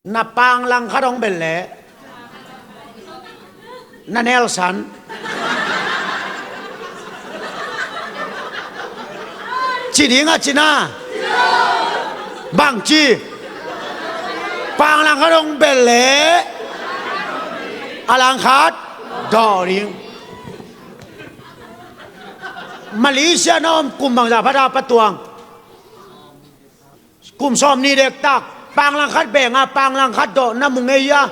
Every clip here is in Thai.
napang lang kadong belle na Nelson Chini nga China Bangchi pang lang kadong belle alangkat doring Malaysia nom kumbang dapat patuang kum som ni dek tak pang lang kat beng pang lang kat do na mungeya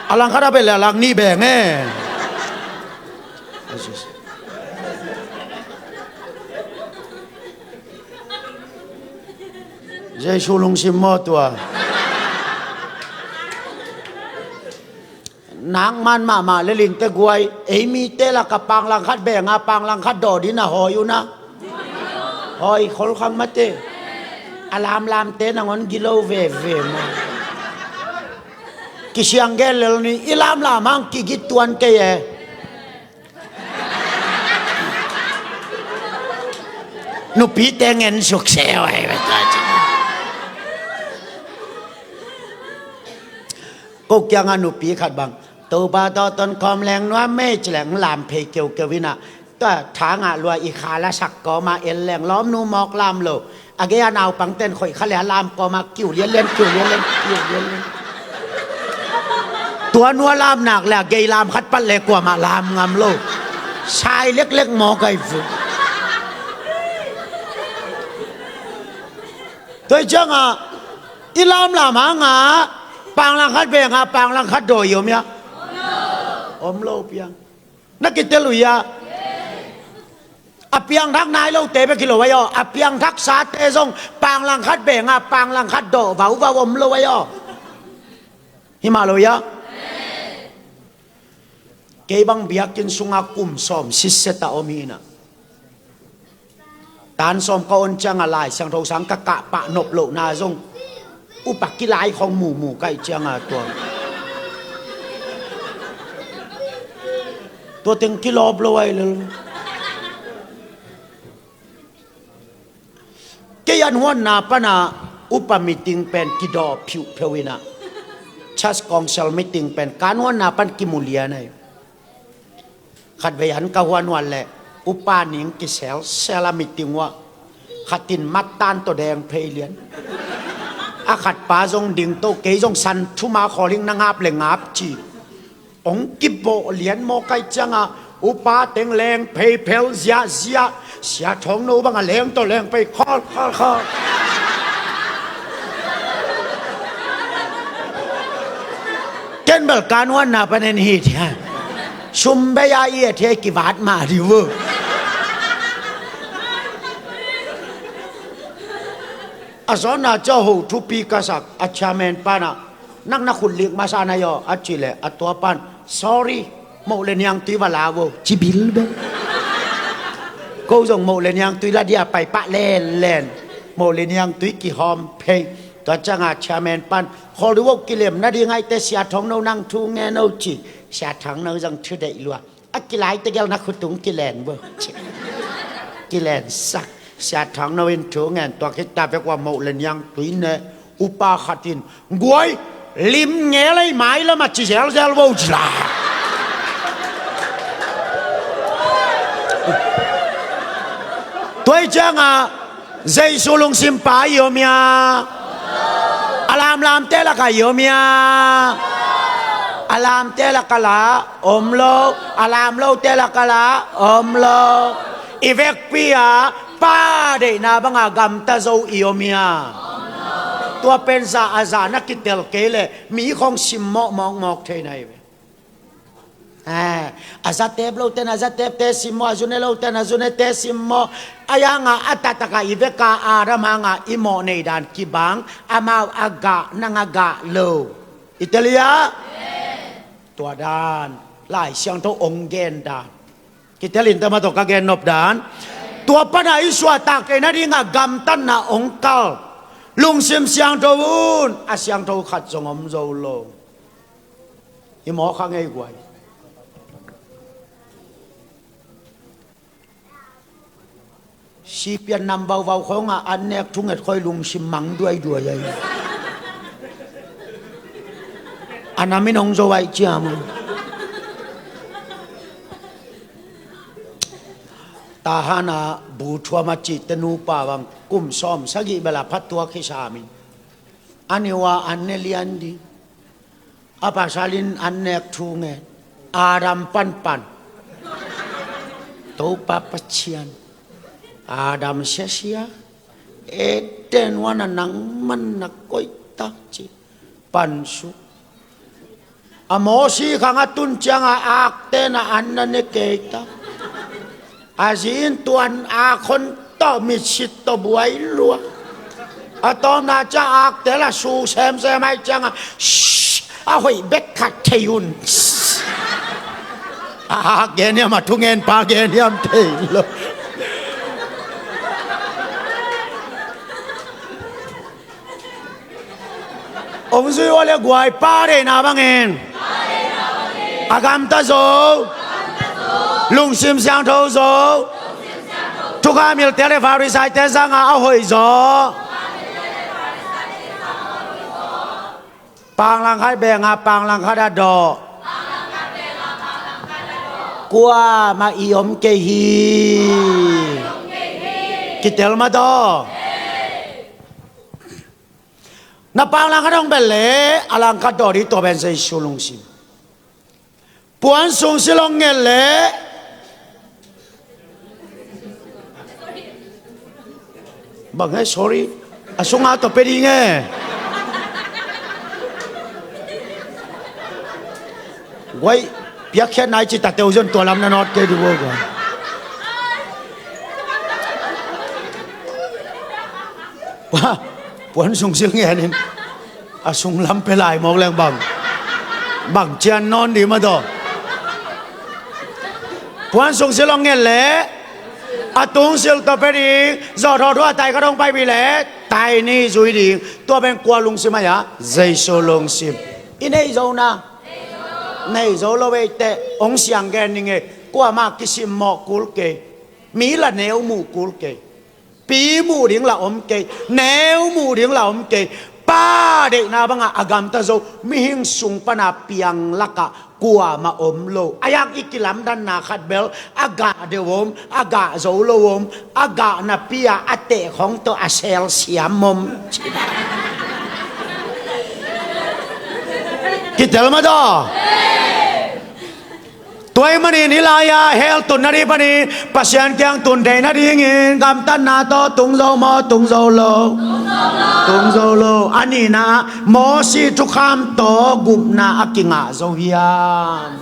alang kat bel alang ni beng Jai sulung simmo tua nang man ma le ling te guai mi te la ka pang lang khat beng pang lang khat do di na hoyu na hoi khol khang mate alam lam te na ngon gilo ve ma ki siang gel ni ilam la mang ki git tuan ke ye nu pi te ngen suk se wai ta cô kia ngăn nụ pi khát bằng tàu ba to ton com leng noa mê chỉ leng làm phê kêu kêu vina ta thả ngã loa i khá la sắc có mà el leng lóm nu mọc làm lo à cái anh nào bằng tên khỏi khá lẽ làm có mà kiểu liên lên tua nua làm nạc là gây làm khát bắt lệ của mà làm ngầm lo sai lếc lếc mò cái vụ tôi chẳng à i làm ngã pang lang khat beng pang lang khat do yom ya om lo piang na kitelu ya apiang thak nai lo te be kilo wa yo apiang thak sa te song pang lang khat beng pang lang khat do va om lo wa yo Himalaya ke bang biak kin sunga kum som siseta omina tan som ka on chang alai sang thau sang ka pa nop lo na songอุปกิลายของหมู่ไก่เจียงตัวตึงกิโลบลอยเลยเกียนหัวนาปนาอุปมิติงเป็นกิดอผิวเพวินะชัสกองเซลมิติงเป็นการหัวนาปันกิมุเลียนะขัดเวียนกะหัวนวันแหละอุปานิงกิเซลมิติงว่าขัดตินมัดตานตัวแดงเพเลียนอาขัดปาจงดิ่งโตเกยจงสันทุมาขอลิงนางาบเลงาบจีองกิบโบเหรียญโมไกจังอุปาเต็งแรงเพเพลเสียท้องโนบังแรงตัวแรงไปคอเกณฑ์เบิกการวันนาเป็นเหตุชุมเบียเอียเทกิบาทมาดิวอาสนาเจ้าหูทุปีกษักอาชาเมนปานะนักขุนเลียกมาซานายออาจิเลอตัวปัน sorry โมเลนยังตุยวลาวจิบิลเบก็ส่งโมเลนยังตุยละเดียไปปะเล่นโมเลนยังตุยกี่หอมเพยตัวจังอาชาเมนปันขอรู้ว่ากิเลมนาดีไงแต่เสียท้องเรานั่งทูงแงโนจีเสียท้องเราจังชื่อได้ลัวอักกิไลแต่เกลนักขุตุงกิเลนเบกิเลนสักเสียทางนวินชูเงินตัวคิดตาไปกว่าโมเลนยังตุยเนอุปาขัดินกวยลิมเงยเลยไม้แล้วมาจีเซลโวจลาตัวจังใจสูลงสิมปายโยมีอารามลามเตละกายโยมีอารามเตละกะลาอมโลอารามโลเตละกะลาอมโลอีเวกปียป้าเดนาบังกรรมตะโซอิโอเมียตัวเป็นซาอาซานักกิเตลเกเลมีของชิมมอกเทนายอาซาเตบโลเตนอาซาเตบเตซิมออาจุเนโลเตนอาจุเนเตซิมออายางอัตตะกาอีเวกาอารามางอิโมเนดานกิบังอามาอากะนังกะโลอิตาลียตัวดานไล่เสียงโตองเกนดานกิเตลินตมาตกเกนนบดานตัวปนายสวตากเกนัดีงากำตันนาองค์เกลลุงซิมเสียงโตวุนอาเสียงโตขัดจงอมโจโลอีหมอข้างไงกวย ชีเปียนนำเบาๆของอันเนกทุ่งเอ็ดคอยลุงชิมมังด้วยใหญ่อันนั้นไม่น้องจะไว้เจ้ามึงตาฮานาบูทัวมาจิตนูป่าวังกุมซ้อมสักกี่เวลาพัดตัวขี้ชามินอันนี้ว่าอันเนลียนดีอาปาชาลินอันเนกทุ่งเอ็ดอาดัมปันตัวปาปัจเจียนAdam sia-sia Eden wana nang man nakoy takci pansu amosi kang atun nga akte na anna ni kita azin tuan akon to misit to buhay luwa ato na cha akte la su sem ay nga ahoy bekat tayun ganyam matungen pa ganyam tayo ông duy ô lê guài pa đề na bang en agam ta zo lung sim sang thâu zo thu ca mil te le pha ri sai te sang a hoi zo pang lang khai beng a pang lang kha da do qua ma i om ke hi kitel ma do na panglang kadong bele alang kadori to ben say sulong sim puan sung silong ngele bang sorry asung ato pedi nge wai piak khen nai chi ta teu zon to lam na not ke du go puan sung sil nghe nên sung lắm pe lại mong lên bằng chen non đi mà đó puan sung sil nghe lẽ tung sil to pe đi giờ thọ thua tay cái đông bay bị lẽ tay ni duy đi tua bên qua lung sim à dây số lung sim in đây dâu na này dâu lo về tệ ông xiang gen như nghe qua mà cái sim mọ cul kê mỹ là nếu mù cul kê pi mu ding la om ke neu mu ding la om ke pa de na banga agam ta zo mi hing sung pana piang laka kwa ma om lo ayak ikilam dan na khat bel aga de wom aga zo lo wom aga na pia ate khong to asel siam mom kitel ma do Tuai mani nilaya hel tun nari pani pasien kyang tun day nari ngin gam tan na to tung zo mo tung zo lo ani na mo si tu kham to gup na akinga zo hiam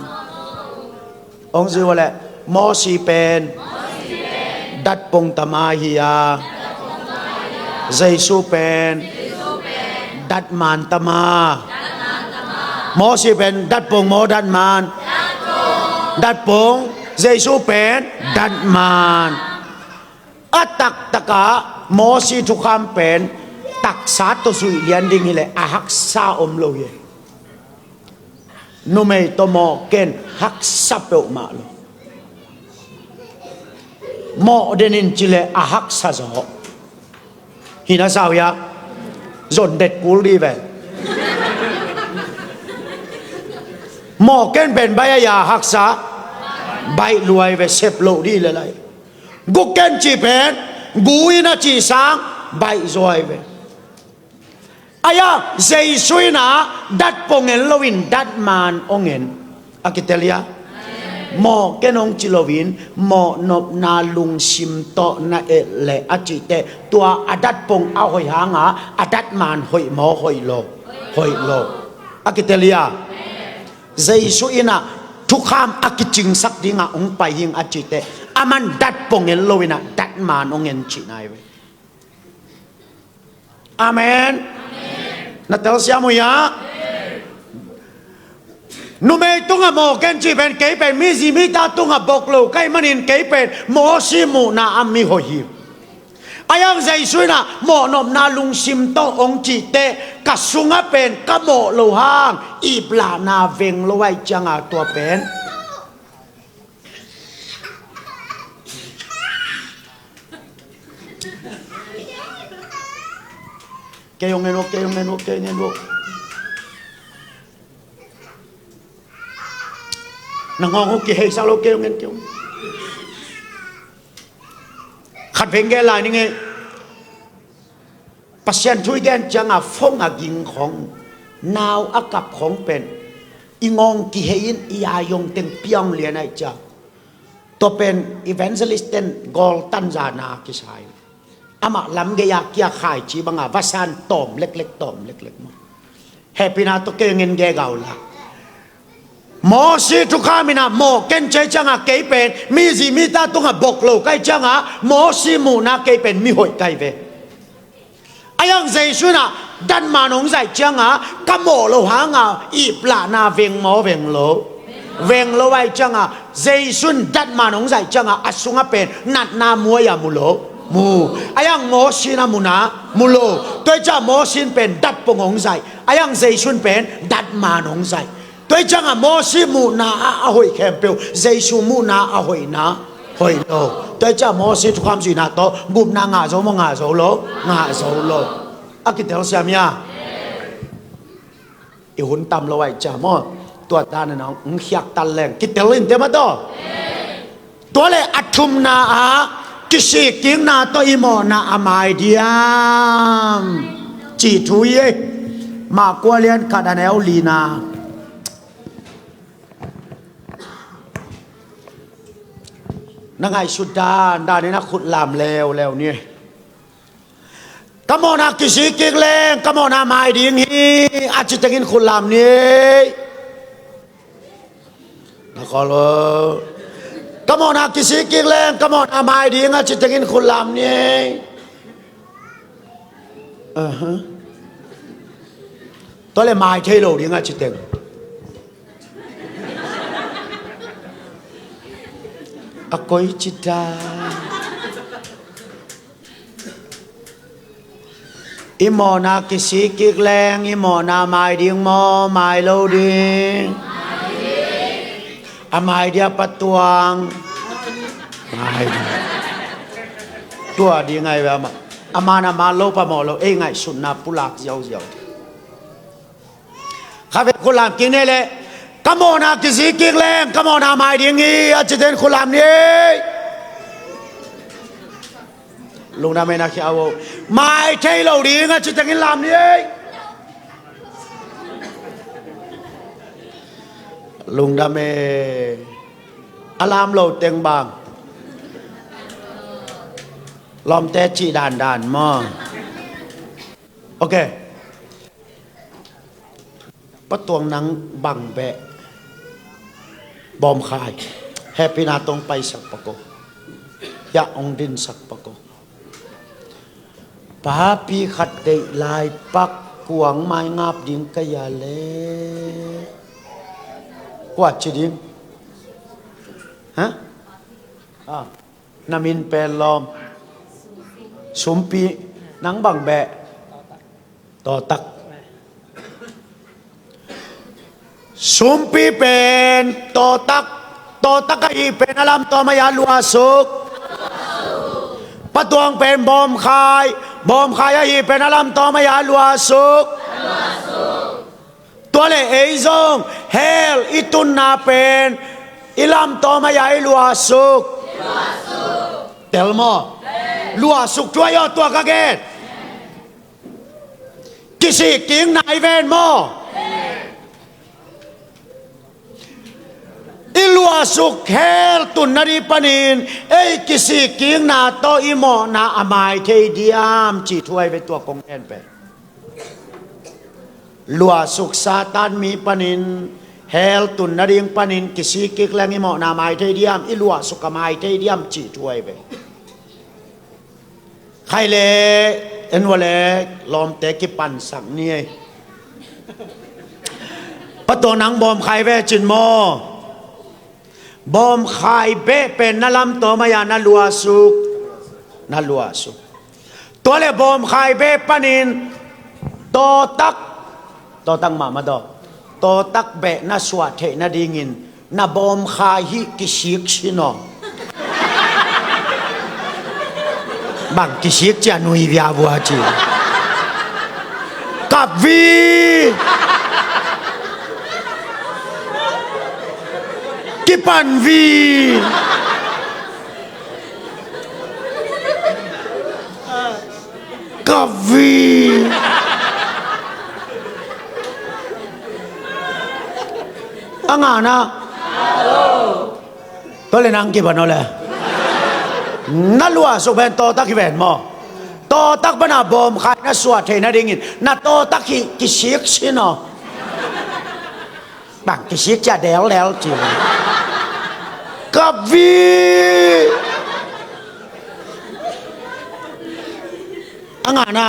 ông dư wale mo si pen dat pong tama hiya zai su pen dat man tama mo si pen dat pong mo dat man dat pong Giêsu pen dat man atak taka mo si thu kham pen tak sa to sui lian ding hile ahak sa om lo ye no me to mo ken hak sa pe ma lo mo denin chile ahak sa zo hina sao ya dồn đệt cú đi về mò ken ben bay ya hak sa bay luai về xếp lộ đi lại gu ken chỉ pen gu ina chỉ sang bay rồi về aya zai suina dat pongen lovin dat man ongen akitelia mò ken ong chilovin mò nop na lung sim to na le achite tua adat pong a hoi hanga adat man hoi mo hoi lo akitelia Giêsu ina thu kham akiching sak dinga ong pai hing achite aman dat pongen loina dat man ongen chinai we amen na tel siamo ya nu me tunga mo ken chi ben ke pen mi ji mi ta tunga bok lo kai manin ke pen mo si mu na ami ho hi ayang Giêsu na mo nom na lung sim to ong chi te kasunga pen ka mo lo hang ibla na veng lo wai changa tua pen kêu nghe nó nàng ngon kì hay sao lo kêu khát về nghe lại nghe pasien thui gen chẳng à phong à giang khong nào à cặp khong pen ingong kì hay in ia yong tên piang liền này cha to pen evangelist tên gol Tanzania kì sai ama lam ge ya kia khai chi banga vasan tom lek mo happy na to ke ngin ge gaw la mo si tu khamina mo ken che changa ke pen mi ji mi ta tu nga bok lo kai changa mo si mu na ke pen mi hoi kai ve ayang zai suna dan manong zai changa kamo lo ha nga ip la na veng mo veng lo wai changa zai sun dan manong zai changa asunga pen nat na mo ya mu lo mu ayang mo sin amuna mulo toi cha mo sin pen dat pongong zai ayang zai sun pen dat manong zai toi changa mo si mu na a hoi kempel zai su mu na a hoi na hoi lo toi cha mo si tham gì na to bum na nga zo mo nga zo lo akitel samya i hun tam lo wai cha mo tua ta na nong khyak tan leng kitelin te ma to to le athum na a kisi king na to imo na amai diam chỉ thui mà qua liên cả đàn eo linaนังไงสุดด้านนี้นักขุดลามแล้วนี่กมอนากิสิกิเลงกมอนาไม้ดิ่งฮีอาจจะกินขุดลามนี้นักขอโลกมอนากิสิกิเลงกมอนาไม้ดิ่งอาจจะกินขุดลามนี้ตัวเลยไม้เทโลดิ่งอาจจะเต็งako'y chita imo na kisikik leng imo na mai ding mo mai lo ding amai dia patuang mai tua di ngai ba ma amana ma lo pa mo lo e ngai sun na pulak yau khabe kulam king ne le kamo na kisi kik leng kamo na mai ding hi achiten khulam ni lung na me na khi awo mai thei lo ding achiten lam ni lung na me alam lo teng bang lom te chi đàn mo ok bắt tuang nang bang beบอมขายแฮปปี้นาตรงไปสักปะโกยาองดินสักปะโกป้าปีขัดเดลายปักกวงไม้งาบดิ่งกะยาเลกว่าจีดิ่งฮะนามินเปลลอมสุมปีนังบังแบะต่อตักสุมปีเป็นโตตักก็อีเป็นอลัมตอมายาลัวสุกปะตวงเป็นบอมคายอีเป็นอลัมตอมายาลัวสุกตัวเลเอซงเฮลอิตุนนาเป็นอิลัมตอมายาลัวสุกเตลโมลัวสุกตัวยอตัวกะเกตกิสิกิงนายเวนโมiluwa suk hel tun nari panin ei kisi king na to imo na amai thei diam chi thuai ve tua kong en pe lua suk satan mi panin hel tun nari panin kisi kik lang imo na amai thei diam iluwa suk amai thei diam chi thuai ve khai le en wale lom te ki pan sak ni pato nang bom khai ve chin moบอมขายเบะเป็นนาลำตัวมายานาลัวสุกตัวเลยบอมขายเบะปนินโตตักมาดอโตตักเบะนาสวัสดิ์นาดีงินนาบอมขายฮิกิชิกชินอบางกิชิกจะนุยวิอาบัวจี กับวีกิปันวีกับวีangana to le nang ki bano le na lua so ben to tak ben mo to tak bana bom khai na suat the na dingin na to tak ki siek sino bang ki siek cha del lel chiกับวีangana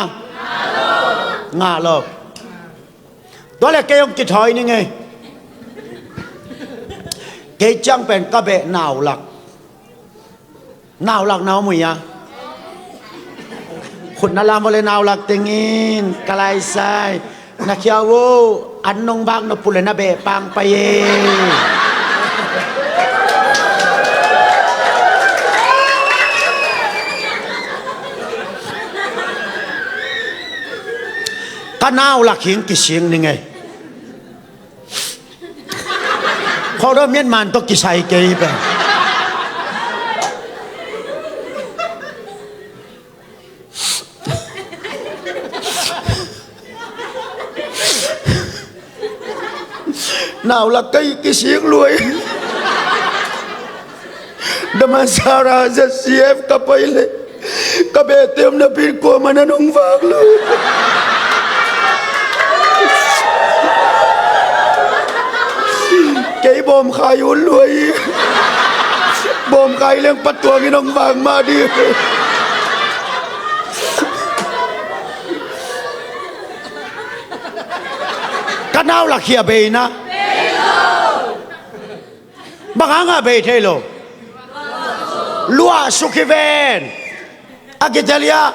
nga lo to le ke yong ki thoi ni nge cái chẳng bền các bệ nào lạc nào mùi à khủng nó làm vào nào lạc tình in cái này sai nó khéo vô ăn nông bạc nó phụ lên nó bệ bang bay cái nào lạc khiến cái xiềng này ngayเขาเริ่มเมียนมันต้องกิใส่เกยไปnào là cái xiếc lùi đâm ăn sao ra rất xếp cặp ấy lên cặp bè tiêm nó pin của mà nó không vác luôn cái bom khai uốn lùi bom khai lên bắt tuồng cái nông vàng mà đi cái nào là kia bề na bằng hàng à bề thế lo lúa sukiven agitalia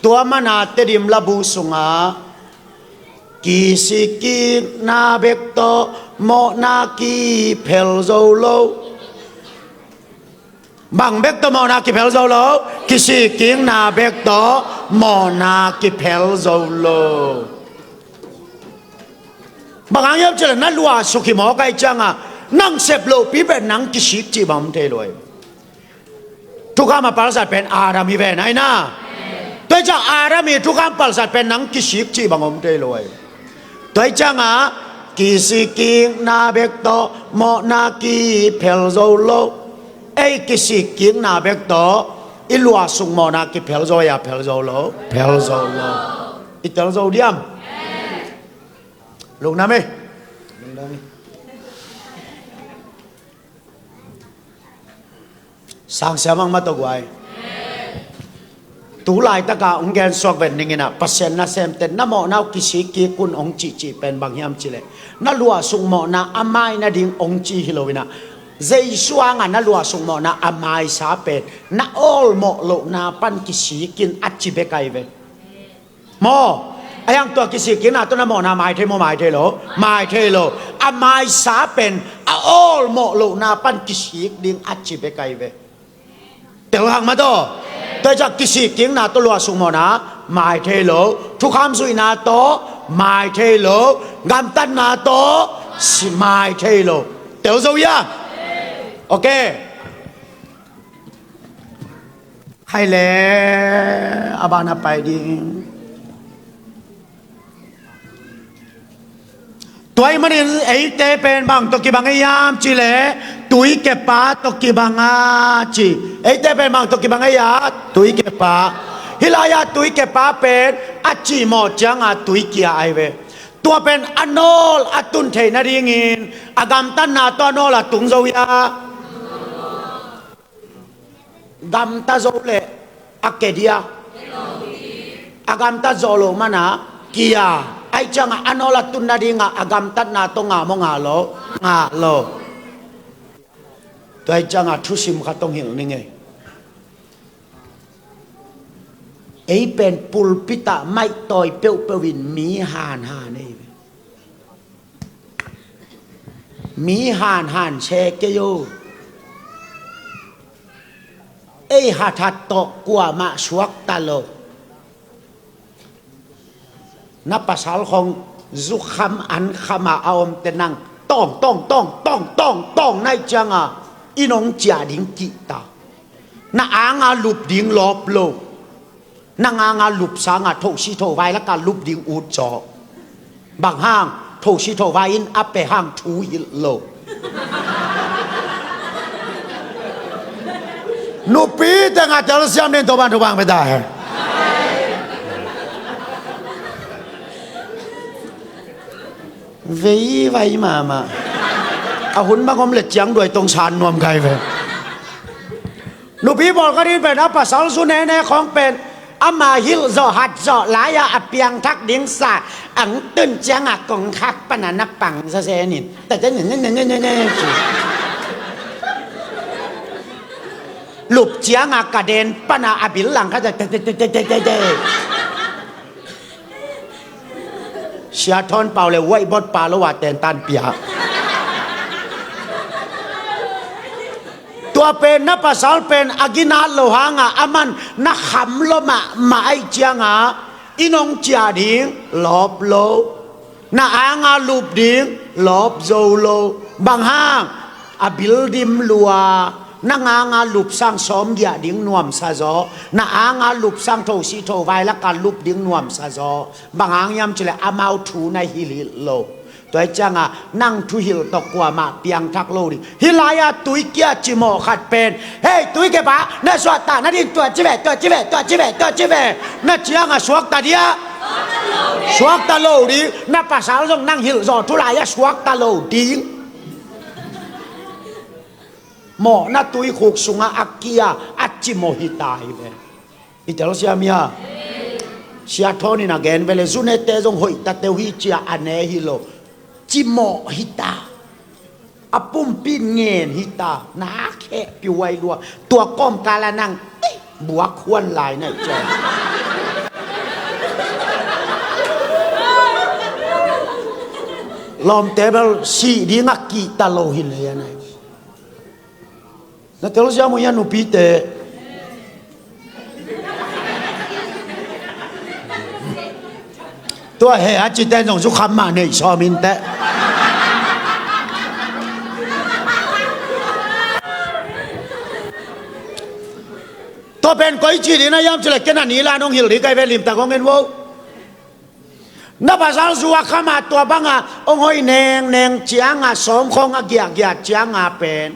tua mana tedim labu sunga kisiki na bekto mo na ki phel zo lo bằng bekto mo na ki phel zo lo kisiki na bekto mo na ki phel zo lo bằng anh em chỉ là nát lúa suki mo cái chăng à năng xếp lộ bí bên năng kisik chỉ bằng thế rồiทุกข้ามาปราศเป็นอารามีเป็นไงนะตัวจังอารามีทุกข้ามปราศเป็นนังกิสิกจีบังอมเตลอยตัวจังอ่ะกิสิกิงนาเบกโตโมนากีเพลโซโลไอกิสิกิงนาเบกโตอิลัวสุงโมนากีเพลโซยาเพลโซโลเพลโซโลอิตาลโซเดียมลูกน้ำไหมsang siamang matogway tu lai ta ka ong gen sok ben ningina pasen na sem ten na mo na kisi ki kun ong chi chi pen bang hiam chile na lua sung mo na amai na ding ong chi hilowina zai suanga na lua sung mo na amai sa pen na all mo lo na pan kisi kin achi be kai ve mo ayang to kisi kin na to na mo na mai the mo mai the lo mai the lo amai sa pen all mo lo na pan kisi ding achi be kai ve tiểu hàng mà to tôi chắc kisi tiếng nào tôi lùa sung mò ná mai thế lỗ thu khám suy nào to mai thế lỗ ngam tân nào to si mai thế lỗ tiểu dâu ya ok hay lẽ abana phải đi tuổi mà đi ấy tê bên bằng tôi kì bằng ấy yam chỉ lẽ tuổi kẹp pa tôi kì bằng à chỉ ấy tê bên bằng tôi kì bằng ấy ya tuổi kẹp pa hilaya tuổi kẹp pa bên à chỉ một chẳng à tuổi kia ai về tua bên anol atun thế na đi ngin agam tan na to anol là tung dâu ya gam ta dâu lệ akedia agam ta dâu lo mana kia ai chăng ano la tun na di nga agam tat na to nga mo nga lo to ai chăng thu sim kha tong hil ni nge ei pen pulpita mai toy peu pewin mi han nei mi han che ke yo ei hat to kwa ma suak ta lo นับภาษาของจุคำอันขมาเอามเตนังต้องในจังอ่ะอีน้องจ่าดิ้งกิตาน้าอ่างอ่ะลุบดิ้งลบโลนางอ่างลุบสางอ่ะโถชิโถไว้แล้วก็ลุบดิ้งอูดจอบางห้างโถชิโถไว้อินอัปเปห้างทูฮิโลนูปีแต่งอาจารย์เสียมเดินตัวบ้านตัวบางไม่ได้เว้ยไว้มาเอาหุ่นบางคนเล็ดจังด้วยตรงชานนวมไกลไปนูปีบอกก็นี่เป็นอัปปะสาวสุนแน่ของเป็นอามาฮิลโซฮัดโซหลายอเปียงทักดิ้งสาอังตึนจังอ่ะกงคักปนันนับปังซะเซนินแต่จะเนี่ยหลุบเจียงกระเด็นปนาอบิลหลังเขาจะเชียทอนเป่าเลยไว้บดปลาละว่าแตนตันเปียตัวเป็นนับภาษาเป็นอากินาโลหางอามันนักขำลมาไอเจียงอินองเจียดิ้งลบโลน้าอ่างลุบดิ้งลบโซโลบางห้างอบิลดิมลัวนางงาลุบสังสมยาดิ้งนวมซาโซนางาลุบสังโทสิโทไวและการลุบดิ้งนวมซาโซบางยามจะเลยอามาทูในฮิลิโลตัวจังนั่งทุฮิลตกกว่ามาเปียงทักโลดิฮิลายาตุยเกียจิโมขัดเป็นเฮ้ยตุยเก็บปะน่าสวดตาน่าดิตัวจิเวน่าเจียงสวกตาเดียสวกตาโลดิน่าภาษาเรานั่งฮิลจอทุลายสวกตาโลดิหมอนาตุยขุกสุงอาเกียอัจจิโมหิตายเลยอิตาลีเซียมีอะเชียทอนี่นะแกนเวลซุนเนเตจงหอยตาเตวิเจียอันเนฮิโลจิโมหิตาอปุ่มปีนเงินหิตานาแค่ปิวไวรัวตัวก้มกาลานังบัวควรลายในใจลอมเตเบลสีดีงักกีตาโลหินเลยนะna terus ya muya nupiteตัวเฮอาจิตแต่ส่งสุขมาในชอมินแต่ตัวเป็นก้อยจีดีนะยามจะเล็กแค่นั้นนี่ละน้องฮิลลี่ไกเวลิมตะกงเงินวูนับภาษาสุวรรณมาตัวบังองหอยเนงเจียงสมคงเกียเจียงเป็น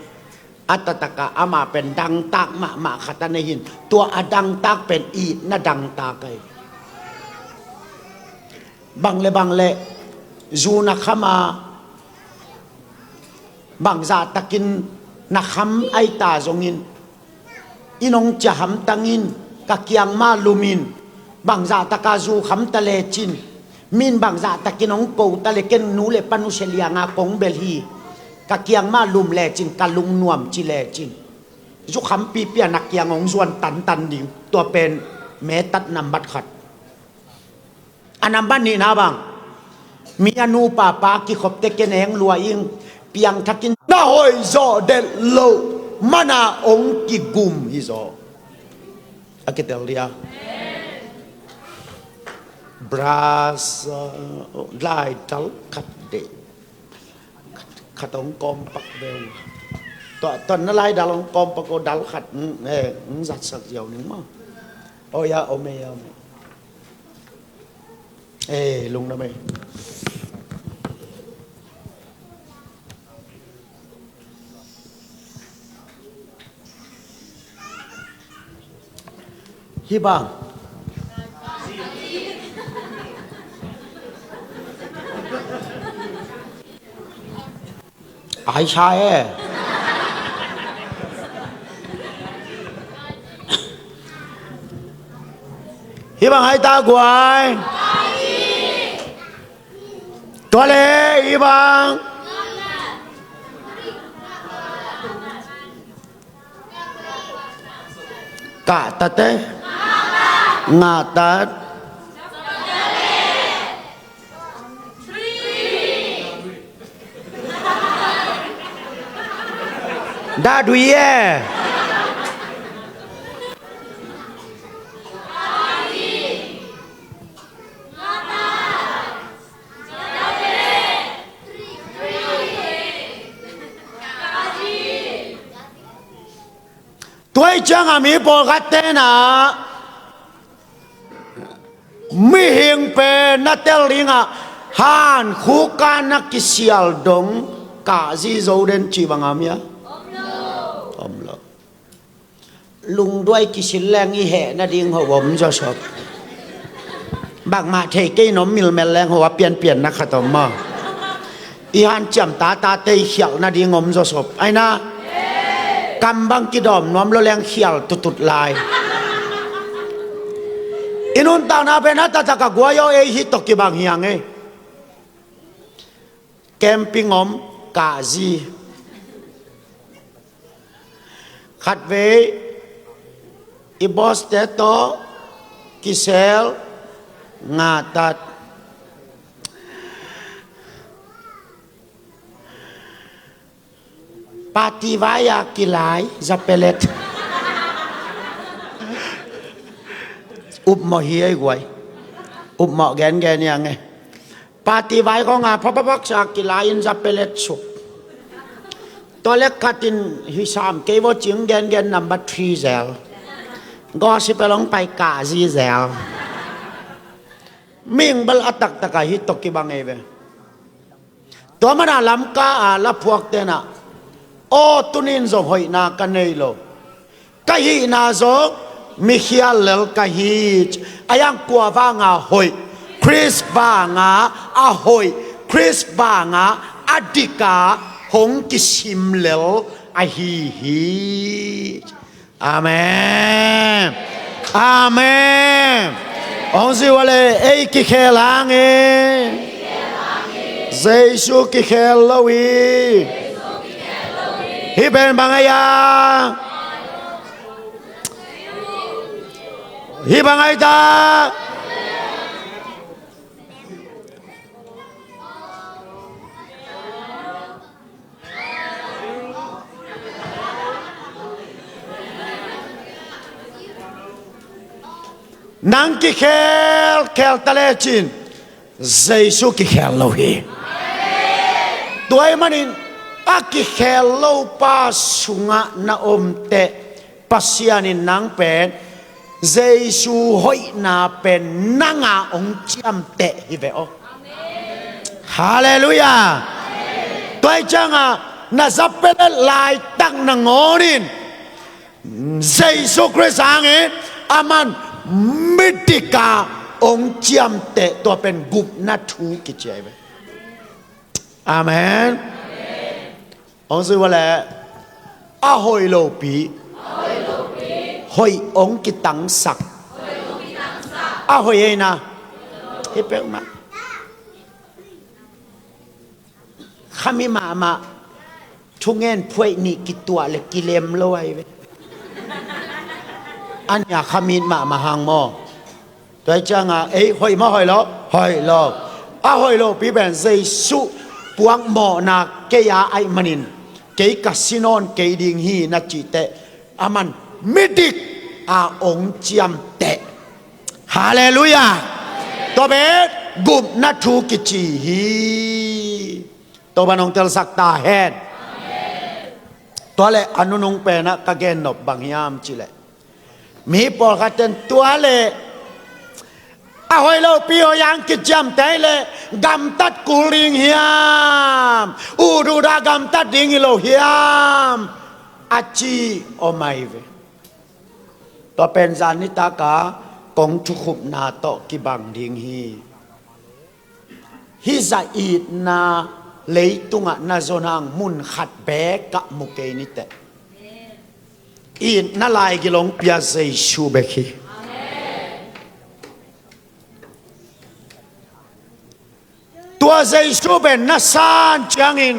อัตตะกะอามาเป็นดังตักมาขัตในหินตัวอดังตักเป็นอีดน่ะดังตาไกบังเลจูนักขมาบังซาตะกินนักขมไอตาจงินอินองจะหำตังินกะเกียงมาลูมินบังซาตะกาจูขำตะเลจินมินบังซาตะกินองโกตะเลเกนนูเลปนุเชลียงากงเบลฮีกะเกียงมาลุมแลจินกะลุงนวมจิแลจินจุคำปีเปียนักเกียงองส่วนตันดิงตัวเป็นเมตัดนำบัดขัดอันนำบัดนี้นะบังมีอนุปากิขบเตกเนงลัวยิงเปียงทักกินน่าหอยโซเดลโลมานาองกิกุมฮิโซอากิเตลเลียบราสไลทัลคัดเดขัดองกอมปักเบลตอนนั้นไล่ดาลองกอมปักโกดัลขัดจัดสักเดียวหนึ่งมั้งโอ้ยโอเมยลุงนะเมย์ฮิบังไอ้ชายฮิบังให้ตากวยตัวเล็กฮิบังกะตะเตงาตัดดาดุย จังอามีโปกัตเตนะมีเฮงเป็นนัตเตลลิงะฮันคูกานักกิเซียลดงกาซีโจเดนชีบังอามีอะอมโลลุงด้วยกิสิลแรงอีเหนะดิ้งหัวผมจะชอบบางมาเทกี้น้มมิลเมลแรงหัวเปลี่ยนนักขตมมาอีฮันจำตาเตยเขียวนะดิ้งผมจะชอบไอ้นะกำบังกิดอมน้อมแรงเขียวตุดลายอินุนตานาเป็นนัตตะกะกัวโยเอฮิตกิบังเฮียงแคมปิ้งอมกาซีขัดเวอีบอสเตโตกิเซลงาตัดปาติวายากิไลจะเปเลตอุบหมอเฮียกวยอุบหมอแกนยังไงปาติวายก็งาพระพักษากิไลน์จะเปเลตสุกตัวเล็กขัดินฮิสามเกวจิงแกนนัมเบอร์3เซลก็สิไปลงไปกาซีเซลมิงเบลอัตักตะกะฮิตกิบังเอเวตัวมันลำกาละพวกเตนะโอตุนินโซหอยนากันเนโลกะฮีนาโซมิเฮียเลลกะฮีอายังกัววางาหอยคริสวางาอาหอยคริสวางาอดิกาหงกิชิมเลลอาฮีอาเมนอาเมนองสิวะเลเอกิเคลังเอเจสุกิเคลวีฮิเป็นบางอย่างฮิบังไอตานังกิเคลตะเลจินเจสุกิเคลโลฮีตัวมันนี่อากิเคลโลปาสุงะนาอมเตปัสยานินังเป็นเจสุหอยนาเป็นนังอาองจำเตฮิเวโอฮาเลลูยาตัวจังอ่ะน่าจะเป็นลายตั้งนางอนินเจสุคริสต์อังเออามันมิติกาองจำเตตัวเป็นกุบนัทูกิจใจอาเมนองสิวะแลอาหอยโลปีหอยองกิตังสักอาหอยเอนะเฮ้เปลมาขามีมาทุงเงินพวยนี่กิตัวเล็กกิเลมลอยเวอันยาขามีมาหางหม้อตัวจังอ่ะเอ้หอยมาหอยล้อหอยล้ออาหอยโลปีเป็นเจสุปวงหมอนาเกียไอมันินเกยกัสซินอนเกยดิงฮีนัจิเตอามันมิดิกอาองจำเตฮาเลลูยาตัวเบสกุมนัทูกิจิฮีตัวบันองเตลสักตาเฮดตัวเลอนุนงเปนะกะเกนนบบางยามจิเลมีปอกัตตัวเลอาหอยโลปีโอยังกิจจำแต่เลยกำตัดกูริงเฮียมอูดูดากำตัดดิงโลเฮียมอาจีโอไม่เวตัวเป็นจานิตากากงทุขุบนาโตกิบังดิงฮิจะอีดนาเลยตุงะนาโซนังมุนขัดแบกะมุเกนิเตอีดนาลายกิลงเปียเซชูเบคีตัวเจสุเป็นนัสานจังอิน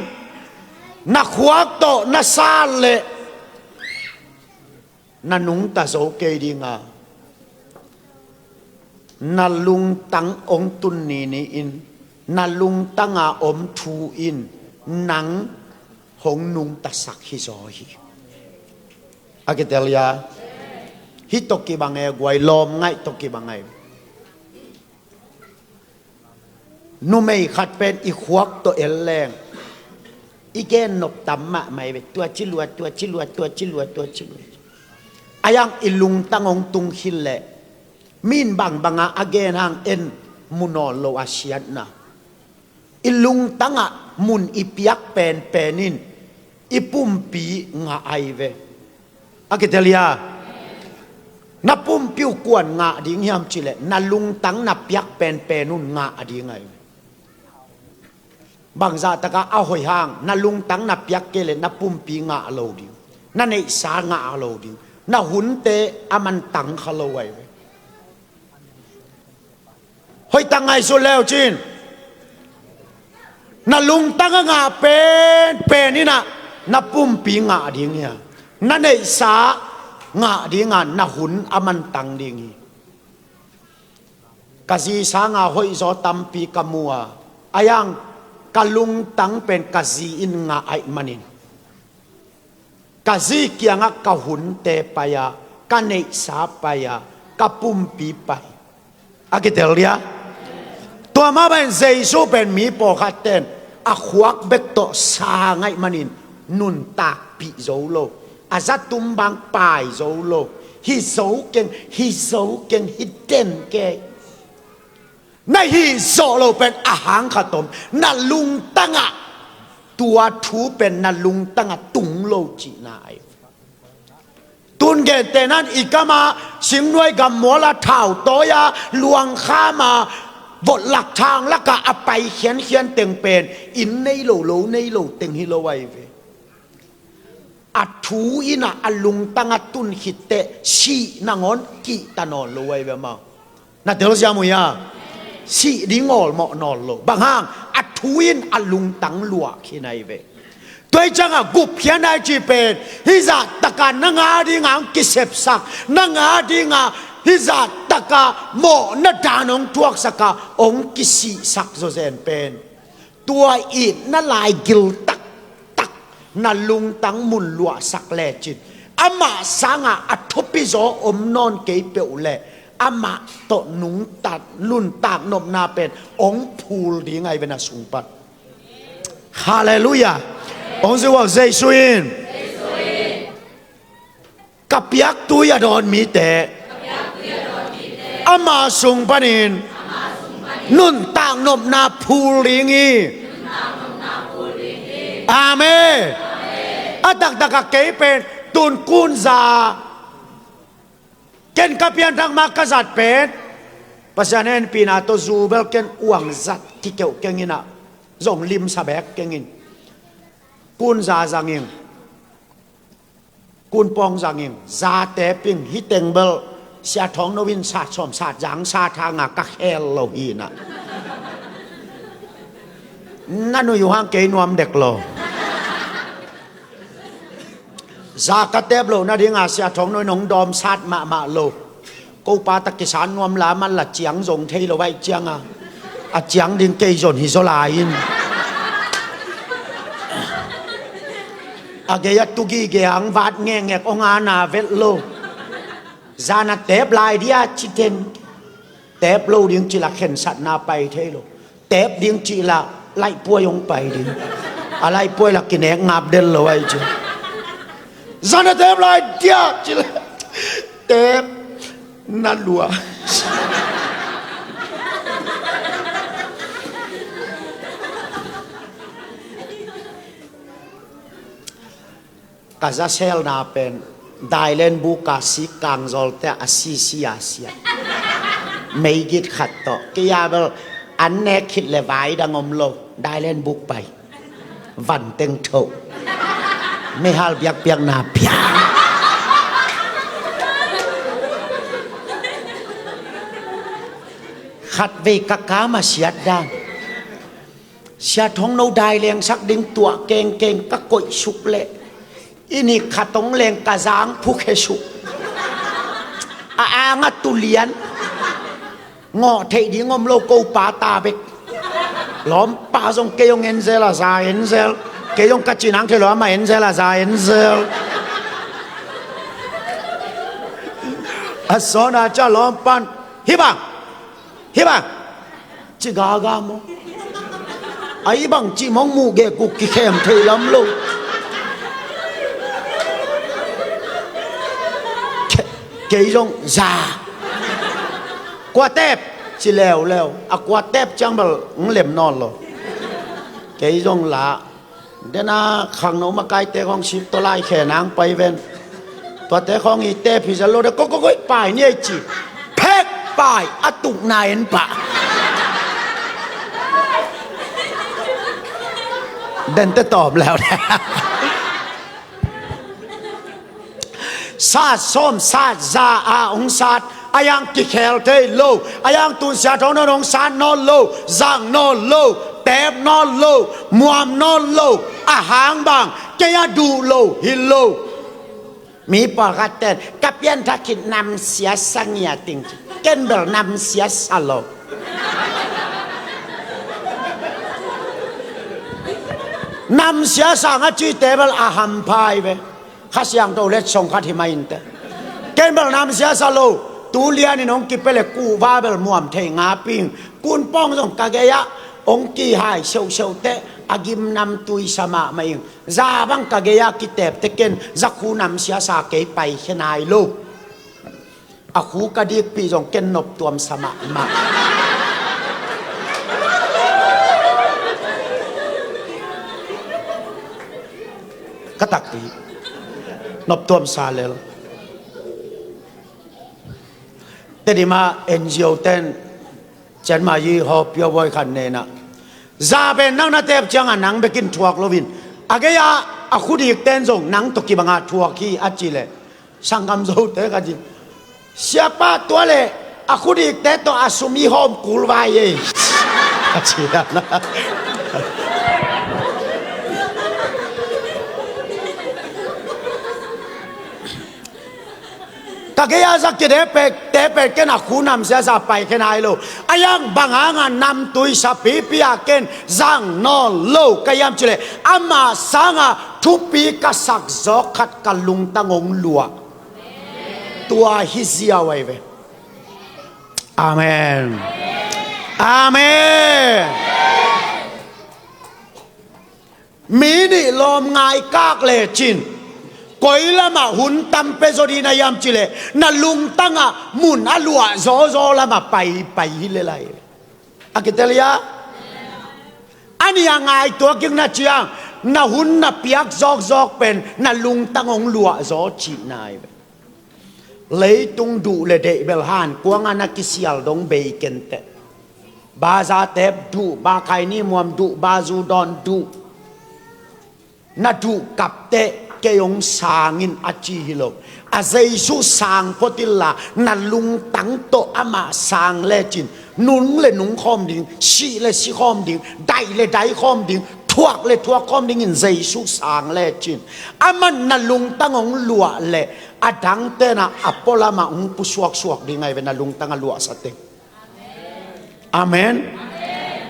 นักขวักโตนัสานเลนันุงตาโซเกดิงานัลุงตังองตุนนีอินนัลุงตังอาอมทูอินนังหงนุงตาสักฮิโซฮีอากิเตลยาฮิตกิบังเอกวยลมไงตกิบังเอนุ่มไม่ขัดเป็นอีขวักตัวเอลแรงอีแกนนบตำมะไม่เป็นตัวชิลวด ayang ilung tangong tung hille min bang banga again hang en munol lo asiat na ilung tanga mun ipiak pen penin ipumpi nga aive akitelia na pumpiu kuan nga ding hiam chile na lung tang na piak pen penun nga adi ngai bangza taka ahoy hang na lung tang na piak kele na pumpi nga alo di na nei sa nga alo di na hunte aman tang khalawai hoy tangai so leo chin na lung tang nga pen ni na pumpi nga ding ya na nei sa nga ding na hun aman tang ding kasi sa nga hoy zo tampi kamua ayang kalung tang pen kazi in nga ay manin kazi kia nga kahun te paya kanei sa paya kapumpi pay agitelia tua ma ben zeisu pen mi po khaten akhwak bekto sa ngai manin nun tak pi zolo azat tumbang pai zolo hi zo ken hi ten ke na hi zolo pen ahang khatom na lung tanga tua thu pen na lung tanga tung lo chi nai tun ge tenan ikama simnoi gam mola thau toya luang khama vot lạc thang la ka apai khian teng pen in nei lo teng hi lo wai ve a thu ina alung tanga tun hitte si nangon ki tanon lo wai ve ma na tel sia mu ya si di ngol mo non lo bang hang a thu in alung tang lua khi nai ve tôi chẳng à gục hian ai chi pen hi za taka na nga di ngang ki sep sak na nga di nga hi za taka mo na danong tuak saka ong ki si sak zo zen pen tua i na lai gil tak na lung tang mun lua sak le chin ama sanga athopi zo om non ke pe ule ama to nung tat lun tak nop na pen ong phul di ngai bena sung pat hallelujah ong se wa zai suin kapiak tu ya don mi te ama sung panin nun tang nop na phul ringi amen atak taka ke pen tun kun za ken kapian thang makazat pen pasanen pinato zubel ken uang zat ki keu kengina zong lim sabek kengin kun za zanging kun pong zanging za te ping hiteng bel sia thong no win sa chom sa jang sa thanga ka khel lo hi na nanu yu hang ke nuam dek lo za ka tep lo na ding a sia thong no nong dom sat ma lo ko pa ta ki san nuam la man la chiang zong thei lo wai chiang a chiang ding ke zon hi zo la in agaya tugi ge ang vat nge ong ana vet lo zana tep lai dia chiten tep lo ding chi la khen sat na pai thei lo tep ding chi la lai puai ong pai ding a lai puai la kinek ngap del lo ai chi zana tep lai dia chi la tep na lua kaza sel na pen dai len bu ka si kang zol te asi asia mei git khat to ke ya bel an ne khit le vai dangom lo dai len buk pai van teng tho me hal piak na pia khat ve ka ka ma siat dang sia thong no dai leng sak ding tua keng ka koi suk le ini katong leng kazang pukhesu nga tulian ngo thei di ngom lo ko pa ta bek lom pa jong ke yong enzel a za enzel ke yong ka chinang ke lo ma enzel a za enzel asona cha lom pan hiba chi ga mo ai bang chi mong mu ge ku ki khem thei lam lo cái dòng già qua tép chỉ lèo qua tép chẳng bảo lềm non rồi cái dòng là để na khang nó mà cái té con ship to lai khè nang bay venตัวแต่ของอีเต้พิจารณาก็ป่ายเนี่ยจีแพกป่ายอตุกนายนปะเดินจะตอบแล้วนะซาส้มซาซาอาองซาอายังกิเคลเทโลอายังตุนเสียทองนองซานอนโลจังนอนโลเต็บนอนโลมวมนอนโลอาหางบางแกยดูโลฮิโลมีปอกเต้นกับยันทักขินนำเสียสังเงียติงเกินเบลนำเสียสโลนำเสียสังอาจีเตเบลอาหัมพายเวข้าเสียงตัวเล็กส่งข้าที่มาอินเตเกินเบลนำเสียสโลตูเลียนี่น้องกิเปเลกูว่าเบลม่วมเทงาปิงกุนป้องส่งกะเกยะองกีหายเชวเตอากิมนำตุยสมาไม่ยิงซาบังกะเกยากิเตบเตเกนจักคูนำเสียสาเกยไปแค่นายลูกอาคูกะดีปีจงเกนนบตัวมสมามาก็ตักตีนบตัวมซาเลลแต่ดีมาเอ็นจีโอเต้นฉันมายีหอบยาวไว้ขันเนนะซาเป็นนังนาเทปจังนังไปกินถั่วโลวินอาเกยาอาคุดีเต้นส่งนังตกิบังอาถั่วขี้อาจิเลสังคำโซเตกันจิเสียป้าตัวเลอาคุดีเต้นต้องอาสุมีหอมกุลวายอาจิละนะกะเกยาสักเดเปกเตเปกเกนักคูนำเสียสาไปแค่ไหนโลอายังบางงานนำตุยสปีปีอาเกนจังนอนโลกยามจิเลอามาสังอาทุปีกษักจอกขัดกัลุงตังองลัวตัวฮิซิอาไว้เวอาเมนอาเมนมีนี่ลมง่ายกากเลจินก้อยละมาหุ่นตั้มเปโซดีนายามจิเลน่ะลุงตั้งอ่ะมุนอลัวโซละมาไปฮิเลไลอากิเตลียอันนี้ยังไงตัวกิงน่ะเจียงน่ะหุ่นน่ะเปียกจอกเป็นน่ะลุงตั้งองลัวโซจีนายเลยตุงดูเลเดเบลฮันกวางนักกิเซียลดงเบย์เกนเตบาซาเตบดูบาไคนี่มวมดูบาจูดอนดูน่ะดูกับเตเกยงสางินอาจีฮิโลอาเจสุสางพอติลานันลุงตั้งโตอามาสางเลจินนุนเลนุงคอมดิ่งชีเลชีคอมดิ่งได้เลได้คอมดิ่งทวกเลทวกคอมดิ่งอินเจสุสางเลจินอามันนันลุงตั้งองลัวเลอาดังเตนะอปอลามาองปุสวกสวกดิ่งไงเป็นนันลุงตั้งลัวสติอาเมน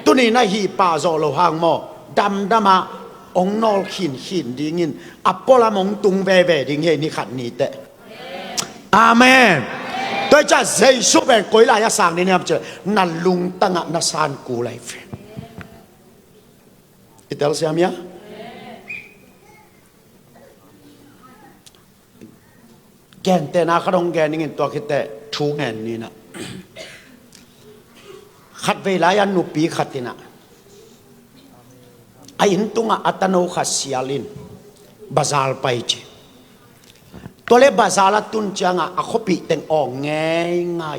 ตุนีนะฮีปาโซโลหางโมดำดามาองนอลขินดิ่งินอปอลามองตุงเวดิ่งเฮนี่ขัดนี่เตอาเมนโดยจะเจสุเป็นก้อยลายสังนี่เนี่ยจะนันลุงตั้งนัสานกูไลฟ์อิตาลีเซียมีอะแกนเตนะขดงแกนี่เงินตัวคิดแต่ทูแงนนี่นะขัดเวลายันนุปีขัดตินะไอ้หินตุงอัตโนขัดเสียลินบาซาลไปจีตัวเล็บบาซาลตุนจังอ่ะขบิแต่งออกง่าย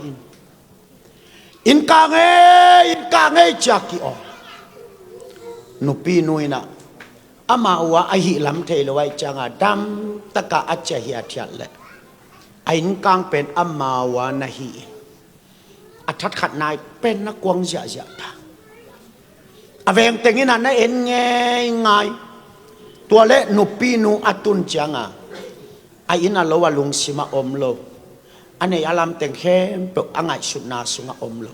อินกางเงจากกี่ออกนุปีนุยนะอามาว่าไอหิลำเทลไว้จังดำตะกะอัจฉริยะที่ละไอ้หินกางเป็นอามาว่านะฮีอัฐขัดนายเป็นนักกวางเสียตาอเวงแต่งี้นั่นนะเอ็นง่ายตัวเล็กนุปีนุอัตุนจังไอ้อินน่ะเราว่าลุงสิมาอมโลอันนี้อารมณ์แต่งเข้มปลุกอ่างไอสุนาสุงอมโล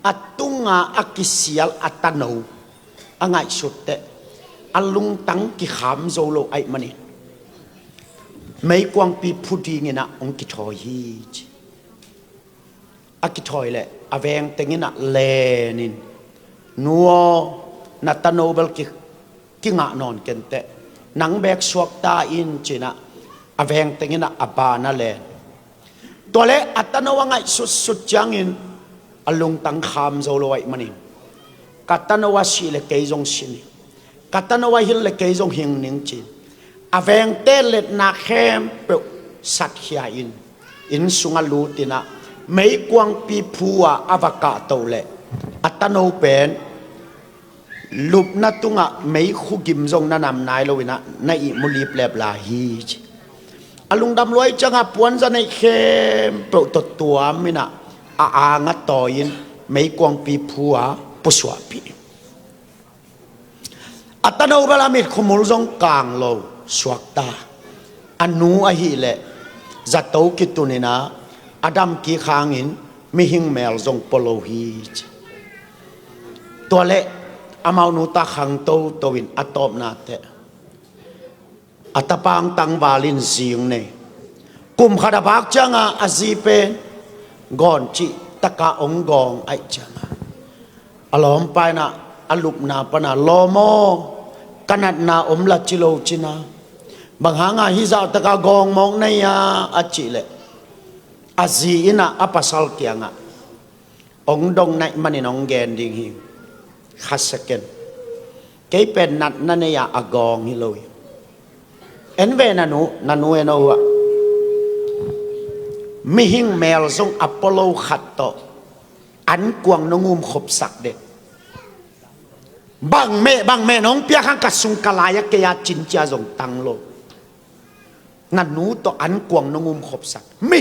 อัตุงอักกิเสียลอัตโนอ่างไอสุดเตอลุงตั้งกิขามโซโลไอมันนี่ไม่กวางปีพูดีงี้นะองกิทอยอักกิทอยเลยอเวงแต่งี้นะเลนินนัวนัตโนเบลกิงะนอนกันเตนังแบกสวกตาอินจีนะอเวงแต่งี้นะอบานาเลน ตัวเล็กอัตโนวังไงสุดจังอินอลุงตังคามโซโลไอมันนี่กัตโนวาสีเลเกยจงสินกัตโนวาหินเลเกยจงหิงนิงจินอเวงเตเลตนาเข้มเปรสัตเฮียอินสุงลูตินะไม่กวางปีพัวอวกาศตัวเล็กอัตโนเป็นลุบนัตุงะไม่คุกิมจงนั่นนำนายโลวินะในอิมุลีเปลบลาฮีจอลุงดำรวยจังปวนจะในเข้มเปรตัวมินะอางัดต่อยินไม่กวางปีพัวปุสวาปีอัตโนเวลามิดขมุลจงกลางโลสวกตาอันนูอหิเลจัตโตกิตุนินะอดัมกีขางอินมิหิงเมลจงปโลฮีจตัวเละอามานุตาขังโตตวินอัตอบนาเตอัตปังตังบาลินซิงเนกุมขดาบักจังอาซีเป็นกอนจิตะกาองกองไอจังอลอมไปนะอลุปนาปนะโลโมกันนัดนาอมลัจิโลจินาบางหางฮิซาตะกากองมองในยาอจิเลอาซีอินะอปัสสัลเกียงองดงในมันนองแกนดิงหิขัสเกนเกยเป็นนัดนั่นเนี่ยอากองฮิโลยเอ็นเวนันูเอนวะมิหิงเมลซงอพอลโลขัดโตอันกวงนงุมขบสักเด็ดบางเมน้องเปียขังกัสุงกลายเกียจินเจียซงตังโลนันูโตอันกวงนงุมขบสักมิ